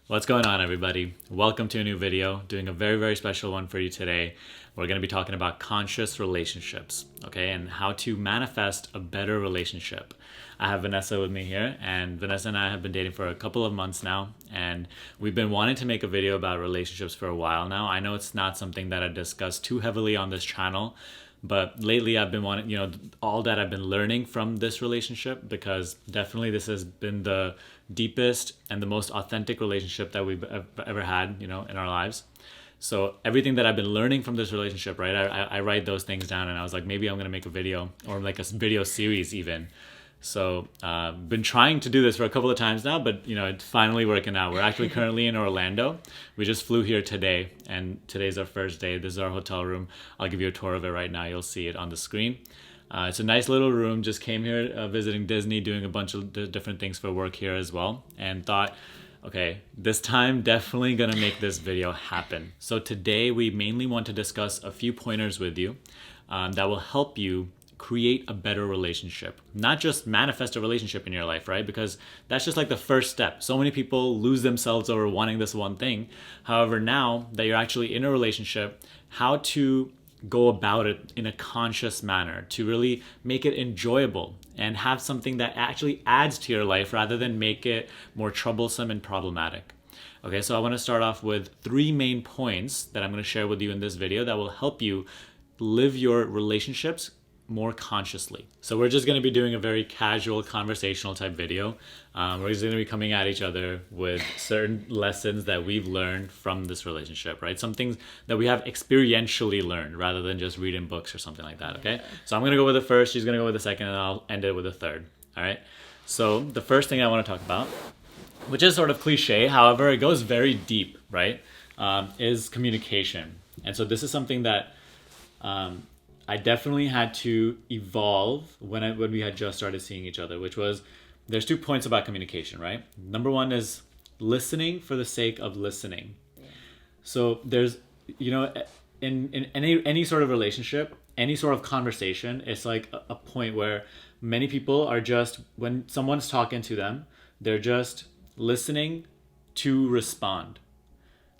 What's going on, everybody? Welcome to a new video. Doing a very, very special one for you today. We're going to be talking about conscious relationships, okay, and how to manifest a better relationship. I have Vanessa with me here, and Vanessa and I have been dating for a couple of months now, and we've been wanting to make a video about relationships for a while now. I know it's not something that I discuss too heavily on this channel, but lately I've been wanting, all that I've been learning from this relationship, because definitely this has been the deepest and the most authentic relationship that we've ever had, in our lives. So everything that I've been learning from this relationship, right? I write those things down, and I was like, maybe I'm going to make a video or like a video series even. So been trying to do this for a couple of times now, but it's finally working out. We're actually currently in Orlando. We just flew here today, and today's our first day. This is our hotel room. I'll give you a tour of it right now. You'll see it on the screen. It's a nice little room. Just came here visiting Disney, doing a bunch of different things for work here as well, and thought, okay, this time definitely gonna make this video happen. So today we mainly want to discuss a few pointers with you that will help you create a better relationship, not just manifest a relationship in your life, right? Because that's just like the first step. So many people lose themselves over wanting this one thing. However, now that you're actually in a relationship, how to go about it in a conscious manner to really make it enjoyable and have something that actually adds to your life rather than make it more troublesome and problematic. Okay, so I want to start off with 3 main points that I'm going to share with you in this video that will help you live your relationships more consciously. So we're just going to be doing a very casual conversational type video. We're just going to be coming at each other with certain lessons that we've learned from this relationship, right? Some things that we have experientially learned rather than just read in books or something like that, okay? So I'm going to go with the first, she's going to go with the second, and I'll end it with the third, all right? So the first thing I want to talk about, which is sort of cliche, however, it goes very deep, right? Is communication. And so this is something that I definitely had to evolve when we had just started seeing each other, which was, there's 2 points about communication, right? Number 1 is listening for the sake of listening. Yeah. So there's, in any sort of relationship, any sort of conversation, it's like a point where many people are just, when someone's talking to them, they're just listening to respond.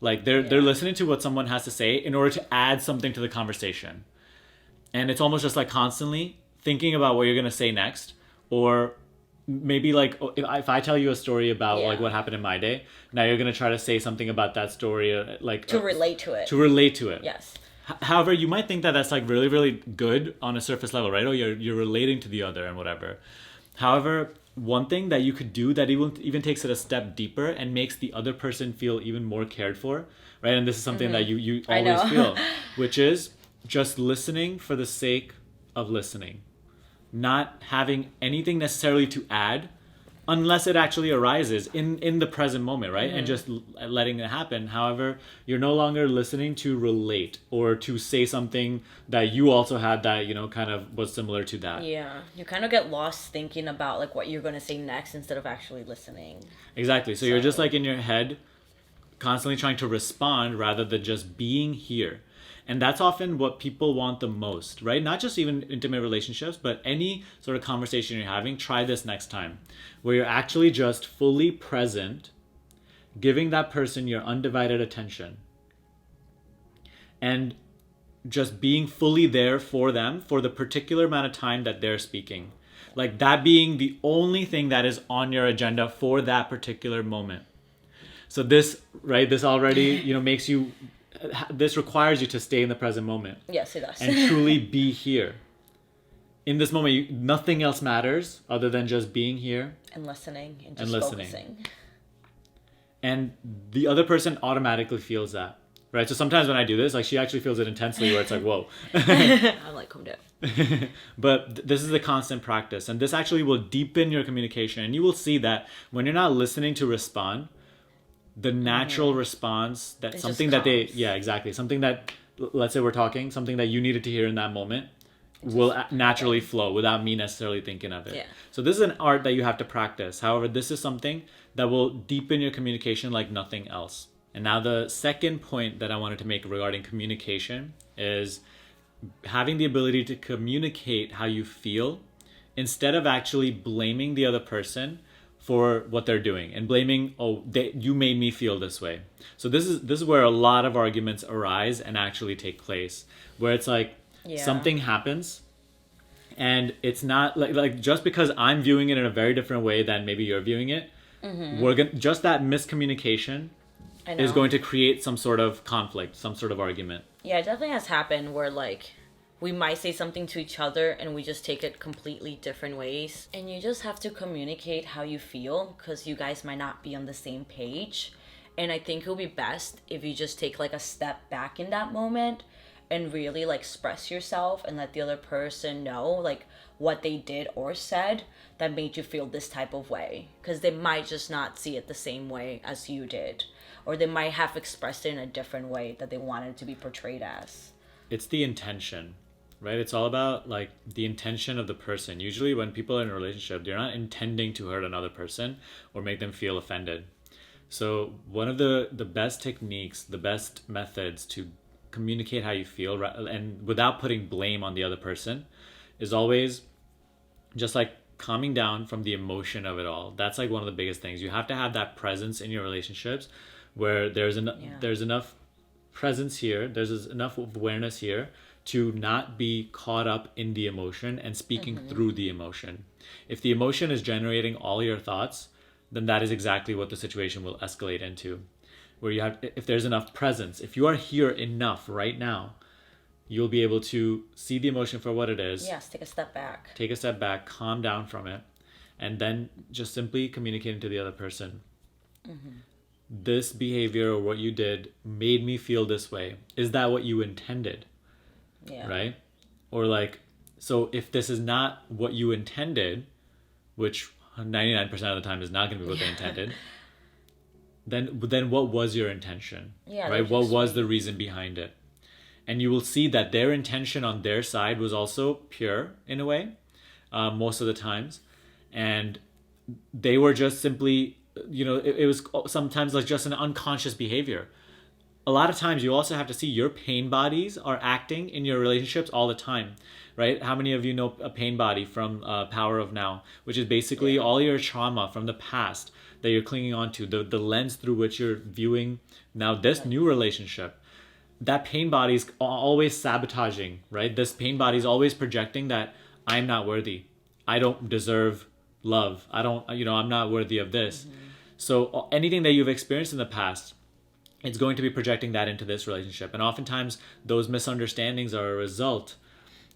Like they're listening to what someone has to say in order to add something to the conversation. And it's almost just like constantly thinking about what you're going to say next. Or maybe like if I tell you a story about like what happened in my day, now you're going to try to say something about that story. Relate to it. To relate to it. Yes. However, you might think that that's like really, really good on a surface level, right? Oh, you're relating to the other and whatever. However, one thing that you could do that even takes it a step deeper and makes the other person feel even more cared for, right? And this is something that you always feel, which is just listening for the sake of listening, not having anything necessarily to add unless it actually arises in the present moment, right? And just letting it happen. However, you're no longer listening to relate or to say something that you also had that, kind of was similar to that. Yeah, you kind of get lost thinking about like what you're going to say next instead of actually listening. Exactly. So you're just like in your head constantly trying to respond rather than just being here. And that's often what people want the most, right? Not just even intimate relationships, but any sort of conversation you're having, try this next time, where you're actually just fully present, giving that person your undivided attention, and just being fully there for them for the particular amount of time that they're speaking. Like that being the only thing that is on your agenda for that particular moment. So this, right, this already, makes you... This requires you to stay in the present moment. Yes, it does. And truly be here. In this moment, nothing else matters other than just being here. And listening. And just focusing. And the other person automatically feels that. Right? So sometimes when I do this, like she actually feels it intensely where it's like, whoa. I'm like, calm down. But this is a constant practice. And this actually will deepen your communication. And you will see that when you're not listening to respond, the natural response that it something that they exactly something that, let's say we're talking something that you needed to hear in that moment will naturally flow without me necessarily thinking of it. So this is an art that you have to practice. However, this is something that will deepen your communication like nothing else. And now the second point that I wanted to make regarding communication is having the ability to communicate how you feel instead of actually blaming the other person for what they're doing and blaming, oh, you made me feel this way. So this is where a lot of arguments arise and actually take place, where it's like something happens and it's not like just because I'm viewing it in a very different way than maybe you're viewing it, just that miscommunication is going to create some sort of conflict, some sort of argument. Yeah, it definitely has happened where like we might say something to each other and we just take it completely different ways. And you just have to communicate how you feel because you guys might not be on the same page. And I think it will be best if you just take like a step back in that moment and really like express yourself and let the other person know like what they did or said that made you feel this type of way. Because they might just not see it the same way as you did. Or they might have expressed it in a different way that they wanted it to be portrayed as. It's the intention. Right? It's all about like the intention of the person. Usually when people are in a relationship, they're not intending to hurt another person or make them feel offended. So one of the best techniques, the best methods to communicate how you feel and without putting blame on the other person is always just like calming down from the emotion of it all. That's like one of the biggest things. You have to have that presence in your relationships where there's enough presence here, there's enough awareness here to not be caught up in the emotion and speaking through the emotion. If the emotion is generating all your thoughts, then that is exactly what the situation will escalate into. Where you have, if there's enough presence, if you are here enough right now, you'll be able to see the emotion for what it is. Yes, take a step back. Take a step back, calm down from it, and then just simply communicating to the other person. This behavior or what you did made me feel this way. Is that what you intended? Yeah. Right? Or like, so if this is not what you intended, which 99% of the time is not going to be what they intended, then what was your intention? Yeah. Right? What was the reason behind it? And you will see that their intention on their side was also pure in a way, most of the times. And they were just simply, it was sometimes like just an unconscious behavior. A lot of times you also have to see your pain bodies are acting in your relationships all the time, right? How many of you know a pain body from Power of Now, which is basically all your trauma from the past that you're clinging on to, the lens through which you're viewing now this new relationship. That pain body is always sabotaging, right? This pain body is always projecting that I'm not worthy. I don't deserve love. I'm not worthy of this. So anything that you've experienced in the past, it's going to be projecting that into this relationship. And oftentimes those misunderstandings are a result,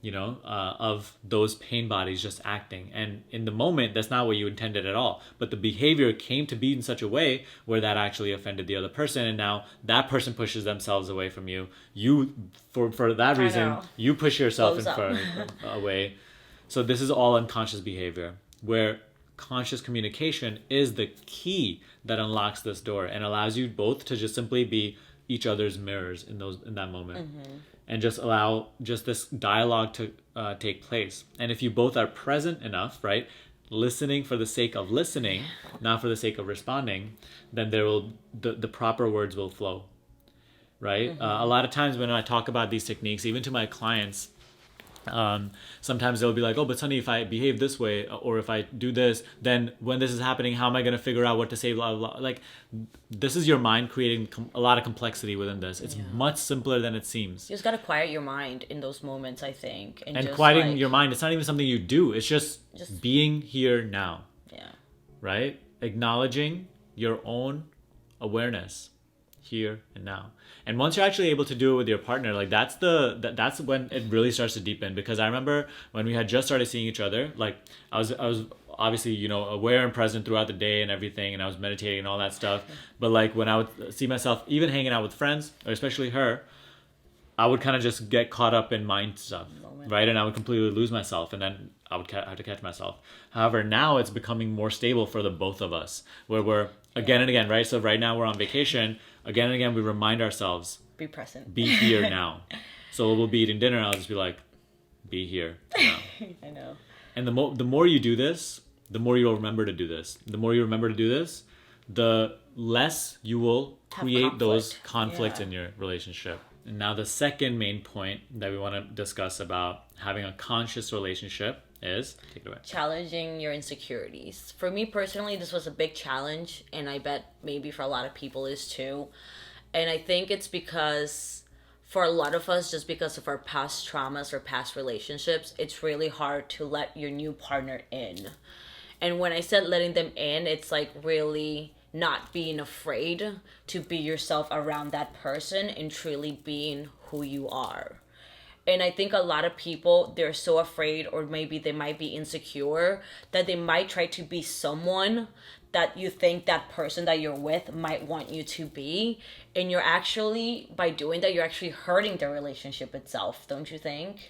of those pain bodies just acting. And in the moment, that's not what you intended at all. But the behavior came to be in such a way where that actually offended the other person. And now that person pushes themselves away from you. You, for that reason, you push yourself away. So this is all unconscious behavior where conscious communication is the key that unlocks this door and allows you both to just simply be each other's mirrors in that moment, and just allow just this dialogue to take place. And if you both are present enough, right, listening for the sake of listening, not for the sake of responding, then the proper words will flow, right? A lot of times when I talk about these techniques, even to my clients, sometimes they'll be like, oh, but Sunny, if I behave this way or if I do this, then when this is happening, how am I going to figure out what to say, blah, blah, blah. Like, this is your mind creating a lot of complexity within this. It's much simpler than it seems. You just got to quiet your mind in those moments, I think. And just quieting your mind, it's not even something you do. It's just being here now. Yeah. Right? Acknowledging your own awareness here and now. And once you're actually able to do it with your partner, like that's when it really starts to deepen. Because I remember when we had just started seeing each other, like I was obviously, aware and present throughout the day and everything, and I was meditating and all that stuff. But like when I would see myself even hanging out with friends, or especially her, I would kind of just get caught up in mind stuff, right? And I would completely lose myself, and then I would have to catch myself. However, now it's becoming more stable for the both of us, where we're again and again, right? So right now we're on vacation. Again and again, we remind ourselves, be present, be here now. So we'll be eating dinner, and I'll just be like, be here now. I know. And the more you do this, the more you'll remember to do this. The more you remember to do this, the less you will create those conflicts in your relationship. And now the second main point that we want to discuss about having a conscious relationship is, take it away. Challenging your insecurities. For me personally, this was a big challenge, and I bet maybe for a lot of people is too. And I think it's because for a lot of us, just because of our past traumas or past relationships, it's really hard to let your new partner in. And when I said letting them in, it's like really not being afraid to be yourself around that person and truly being who you are. And I think a lot of people, they're so afraid, or maybe they might be insecure, that they might try to be someone that you think that person that you're with might want you to be. And you're actually, by doing that, you're actually hurting the relationship itself, don't you think?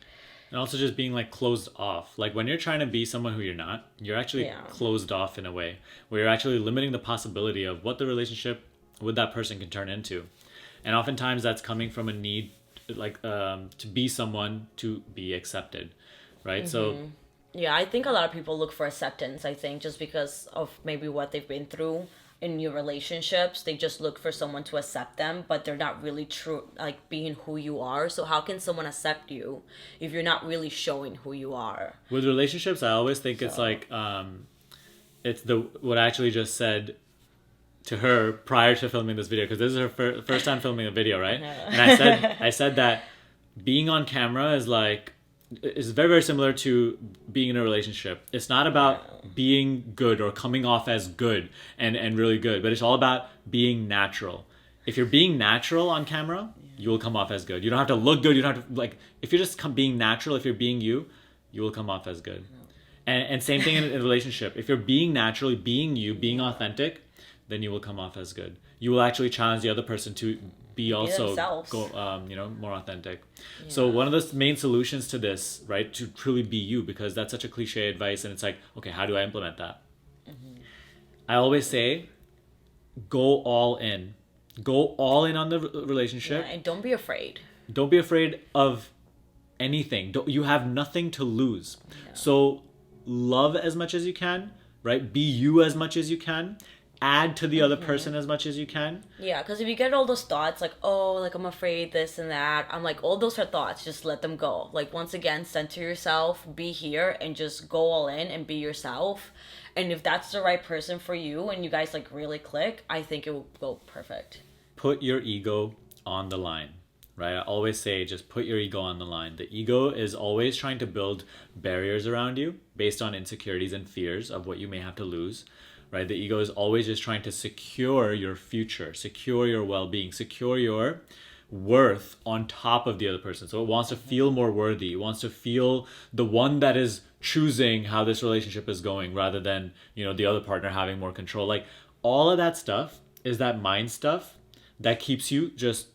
And also just being like closed off. Like when you're trying to be someone who you're not, you're actually closed off in a way where you're actually limiting the possibility of what the relationship with that person can turn into. And oftentimes that's coming from a need like to be someone to be accepted, right? So yeah, I think a lot of people look for acceptance, I think, just because of maybe what they've been through in new relationships. They just look for someone to accept them, but they're not really true, like being who you are. So how can someone accept you if you're not really showing who you are? with relationships, I always think it's like it's what I actually just said to her prior to filming this video, because this is her first time filming a video, right? And I said that being on camera is very, very similar to being in a relationship. It's not about being good or coming off as good and really good, but it's all about being natural. If you're being natural on camera, you will come off as good. You don't have to look good. You don't have to, like, if you're just being natural, if you're being you will come off as good. And same thing in a relationship. If you're being naturally, being you, being authentic, then you will come off as good. You will actually challenge the other person to be also more authentic. Yeah. So one of the main solutions to this, right, to truly be you, because that's such a cliche advice, and it's like, okay, how do I implement that? I always say, go all in. Go all in on the relationship. And don't be afraid. Don't be afraid of anything. You have nothing to lose. So love as much as you can, right? Be you as much as you can. Add to the other person as much as you can. Yeah, because if you get all those thoughts like, oh, like I'm afraid this and that, I'm like, all those are thoughts, just let them go. Like, once again, center yourself, be here, and just go all in and be yourself. And if that's the right person for you and you guys like really click, I think it will go perfect. Put your ego on the line, right? I always say, just put your ego on the line. The ego is always trying to build barriers around you based on insecurities and fears of what you may have to lose. Right? The ego is always just trying to secure your future, secure your well-being, secure your worth on top of the other person. So it wants to feel more worthy. It wants to feel the one that is choosing how this relationship is going, rather than, the other partner having more control. Like, all of that stuff is that mind stuff that keeps you just,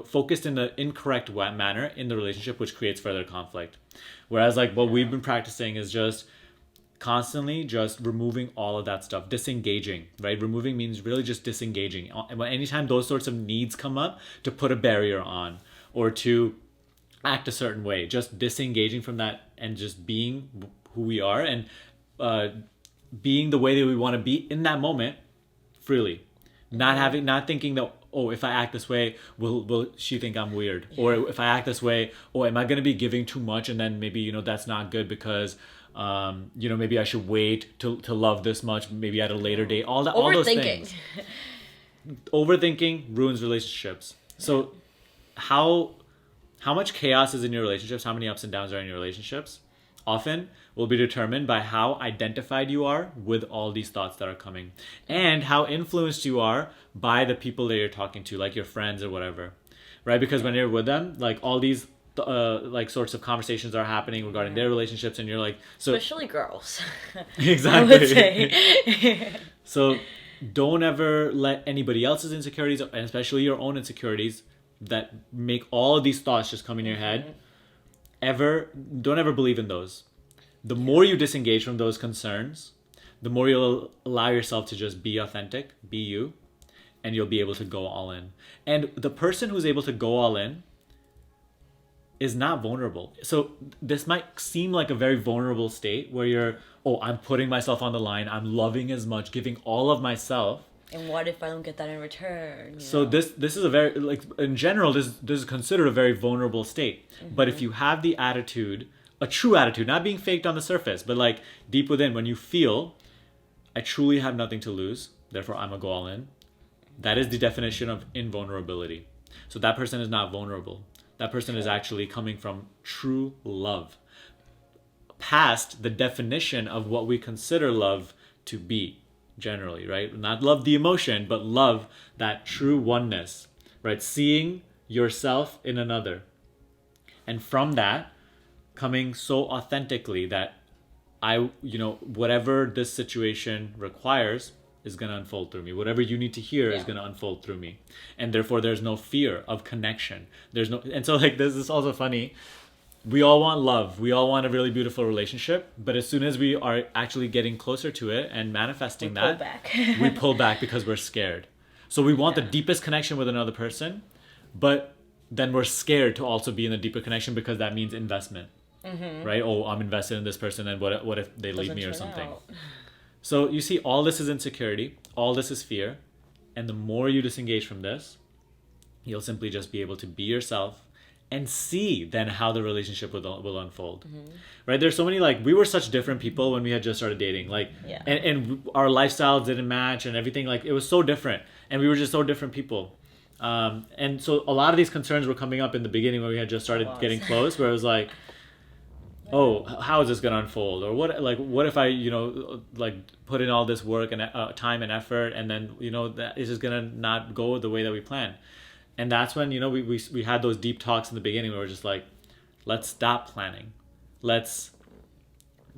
focused in the incorrect manner in the relationship, which creates further conflict. Whereas like what we've been practicing is just constantly just removing all of that stuff, disengaging, right? Removing means really just disengaging. And anytime those sorts of needs come up, to put a barrier on or to act a certain way, just disengaging from that and just being who we are, and being the way that we want to be in that moment freely. Not thinking that, oh, if I act this way, will she think I'm weird? Or if I act this way, oh, am I going to be giving too much? And then maybe, that's not good because maybe I should wait to love this much, maybe at a later date. All those things. Overthinking ruins relationships. So how much chaos is in your relationships, how many ups and downs are in your relationships, often will be determined by how identified you are with all these thoughts that are coming, and how influenced you are by the people that you're talking to, like your friends or whatever, right? Because when you're with them, like all these sorts of conversations are happening regarding their relationships, and you're like, so especially girls. Exactly. I would say. So don't ever let anybody else's insecurities, and especially your own insecurities that make all of these thoughts just come in your head, don't ever believe in those. The more you disengage from those concerns, the more you'll allow yourself to just be authentic, be you, and you'll be able to go all in. And the person who's able to go all in is not vulnerable. So this might seem like a very vulnerable state where you're, oh, I'm putting myself on the line, I'm loving as much, giving all of myself. And what if I don't get that in return? So this is a very, like, in general, this is considered a very vulnerable state. But if you have the attitude a true attitude, not being faked on the surface, but like deep within, when you feel, I truly have nothing to lose, therefore I'm gonna go all in. That is the definition of invulnerability. So that person is not vulnerable. That person is actually coming from true love, past the definition of what we consider love to be generally, right? Not love the emotion, but love that true oneness, right? Seeing yourself in another. And from that, coming so authentically that whatever this situation requires is going to unfold through me. Whatever you need to hear is going to unfold through me. And therefore there's no fear of connection. And so like this is also funny. We all want love. We all want a really beautiful relationship. But as soon as we are actually getting closer to it and manifesting we pull back because we're scared. So we want the deepest connection with another person, but then we're scared to also be in a deeper connection because that means investment. Right? Oh, I'm invested in this person, and what if they leave me or something? So you see, all this is insecurity, all this is fear, and the more you disengage from this, you'll simply just be able to be yourself and see then how the relationship will unfold. Right? There's so many, like, we were such different people when we had just started dating, like, and our lifestyles didn't match and everything, like, it was so different, and we were just so different people. And so a lot of these concerns were coming up in the beginning when we had just started getting close, where it was like, oh, how is this going to unfold? Or what if I, like put in all this work and time and effort, and then, that is just going to not go the way that we plan. And that's when, we had those deep talks in the beginning where we're just like, let's stop planning. Let's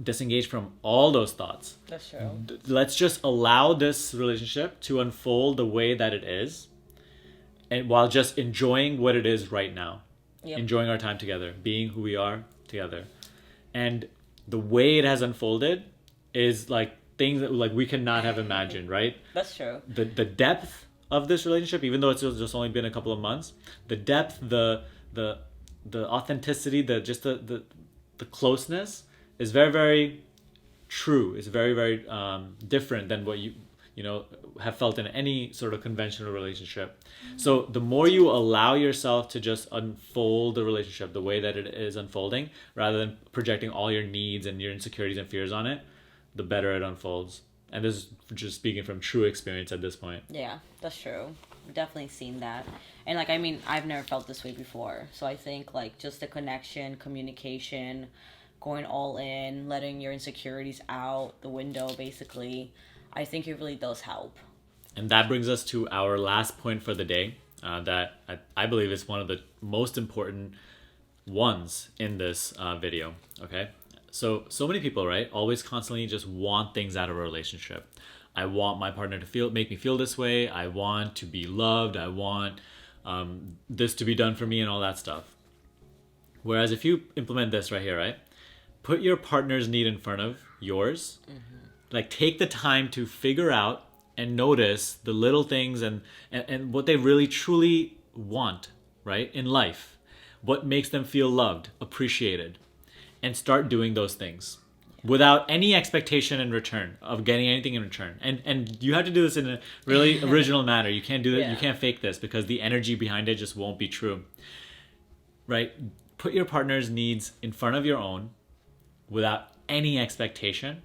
disengage from all those thoughts. That's true. Let's just allow this relationship to unfold the way that it is, and while just enjoying what it is right now. Enjoying our time together, being who we are together. And the way it has unfolded is like things that like we cannot have imagined, right? That's true. The depth of this relationship, even though it's just only been a couple of months, the depth, the authenticity, the closeness is very, very true. It's very, very different than what you have felt in any sort of conventional relationship. So the more you allow yourself to just unfold the relationship the way that it is unfolding, rather than projecting all your needs and your insecurities and fears on it, the better it unfolds. And this is just speaking from true experience at this point. Yeah, that's true. I've definitely seen that. And like, I mean, I've never felt this way before. So I think like just the connection, communication, going all in, letting your insecurities out the window, basically, I think it really does help. And that brings us to our last point for the day, that I believe is one of the most important ones in this video, okay? So many people, right, always constantly just want things out of a relationship. I want my partner to make me feel this way. I want to be loved. I want this to be done for me and all that stuff. Whereas if you implement this right here, right, put your partner's need in front of yours. Like, take the time to figure out and notice the little things and what they really truly want, right, in life. What makes them feel loved, appreciated, and start doing those things without any expectation in return of getting anything in return. And you have to do this in a really original manner. You can't do that. You can't fake this because the energy behind it just won't be true, right? Put your partner's needs in front of your own without any expectation,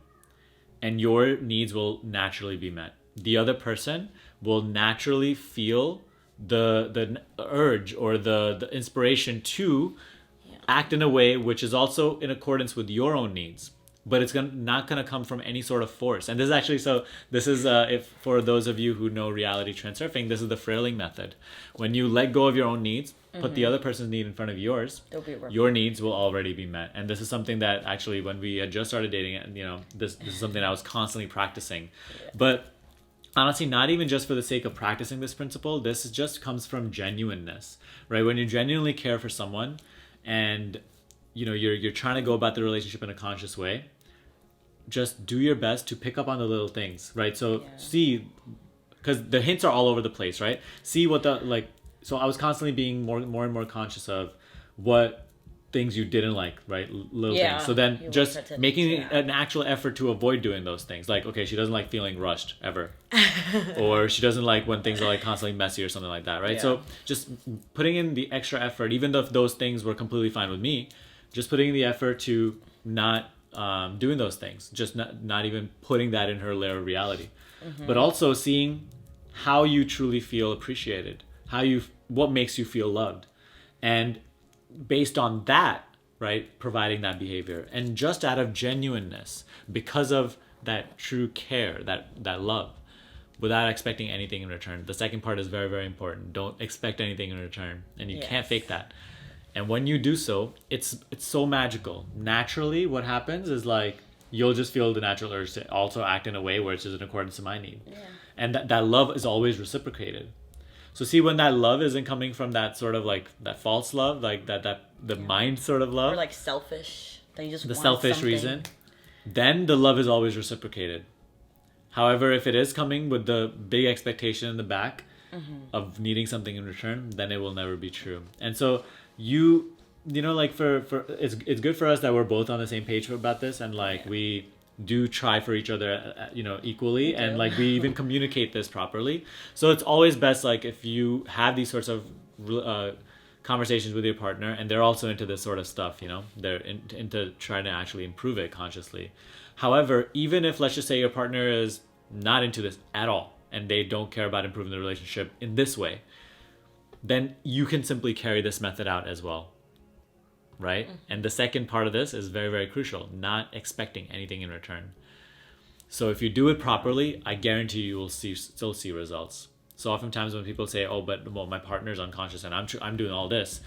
and your needs will naturally be met. The other person will naturally feel the urge or the inspiration to act in a way which is also in accordance with your own needs. But it's not going to come from any sort of force. And this is actually, if for those of you who know reality transurfing, this is the frailing method. When you let go of your own needs, put the other person's need in front of yours, your needs will already be met. And this is something that actually, when we had just started dating, this is something I was constantly practicing. But honestly, not even just for the sake of practicing this principle, this just comes from genuineness, right? When you genuinely care for someone and you're trying to go about the relationship in a conscious way, just do your best to pick up on the little things, right? So see, because the hints are all over the place, right? See what so I was constantly being more and more conscious of what things you didn't like, right? Little things. So then just making an actual effort to avoid doing those things. Like, okay, she doesn't like feeling rushed ever. Or she doesn't like when things are like constantly messy or something like that, right? So just putting in the extra effort, even though if those things were completely fine with me, just putting in the effort to not doing those things, just not even putting that in her layer of reality. But also seeing how you truly feel appreciated, what makes you feel loved, and based on that, right, providing that behavior, and just out of genuineness, because of that true care, that love, without expecting anything in return. The second part is very, very important. Don't expect anything in return, and you can't fake that. And when you do so, it's so magical. Naturally, what happens is like you'll just feel the natural urge to also act in a way where it's just in accordance to my need. Yeah. And that love is always reciprocated. So see, when that love isn't coming from that sort of like that false love, like the mind sort of love, or like selfish, that you just the want selfish something. reason, then the love is always reciprocated. However, if it is coming with the big expectation in the back of needing something in return, then it will never be true. And so you know, like for it's good for us that we're both on the same page about this, and like we do try for each other, you know, equally, and like we even communicate this properly. So it's always best, like, if you have these sorts of conversations with your partner and they're also into this sort of stuff, you know, they're into trying to actually improve it consciously. However, even if, let's just say, your partner is not into this at all and they don't care about improving the relationship in this way, then you can simply carry this method out as well, right? And the second part of this is very, very crucial, not expecting anything in return. So if you do it properly, I guarantee you will still see results. So oftentimes when people say, oh, but well, my partner's unconscious and I'm doing all this,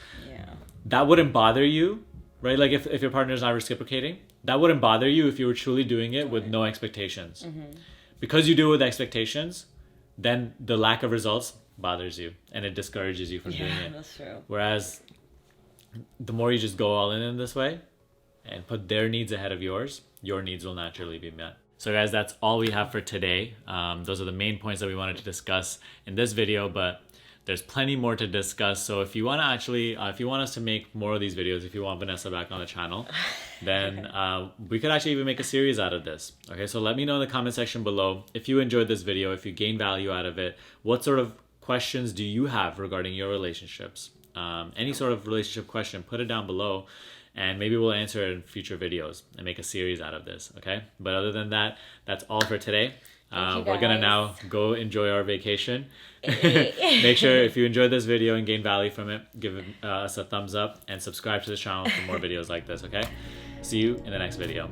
that wouldn't bother you, right? Like if your partner's not reciprocating, that wouldn't bother you if you were truly doing it with no expectations. Because you do it with expectations, then the lack of results bothers you and it discourages you from doing it. That's true. Whereas the more you just go all in this way and put their needs ahead of yours, your needs will naturally be met. So guys, that's all we have for today. Those are the main points that we wanted to discuss in this video, but there's plenty more to discuss. So if you want to actually, if you want us to make more of these videos, if you want Vanessa back on the channel, then we could actually even make a series out of this. Okay, so let me know in the comment section below if you enjoyed this video, if you gained value out of it. What sort of questions do you have regarding your relationships? Any sort of relationship question, put it down below, and maybe we'll answer it in future videos and make a series out of this. Okay, but other than that, that's all for today. We're gonna now go enjoy our vacation. Make sure if you enjoyed this video and gained value from it, give us a thumbs up and subscribe to this channel for more videos like this. Okay, see you in the next video.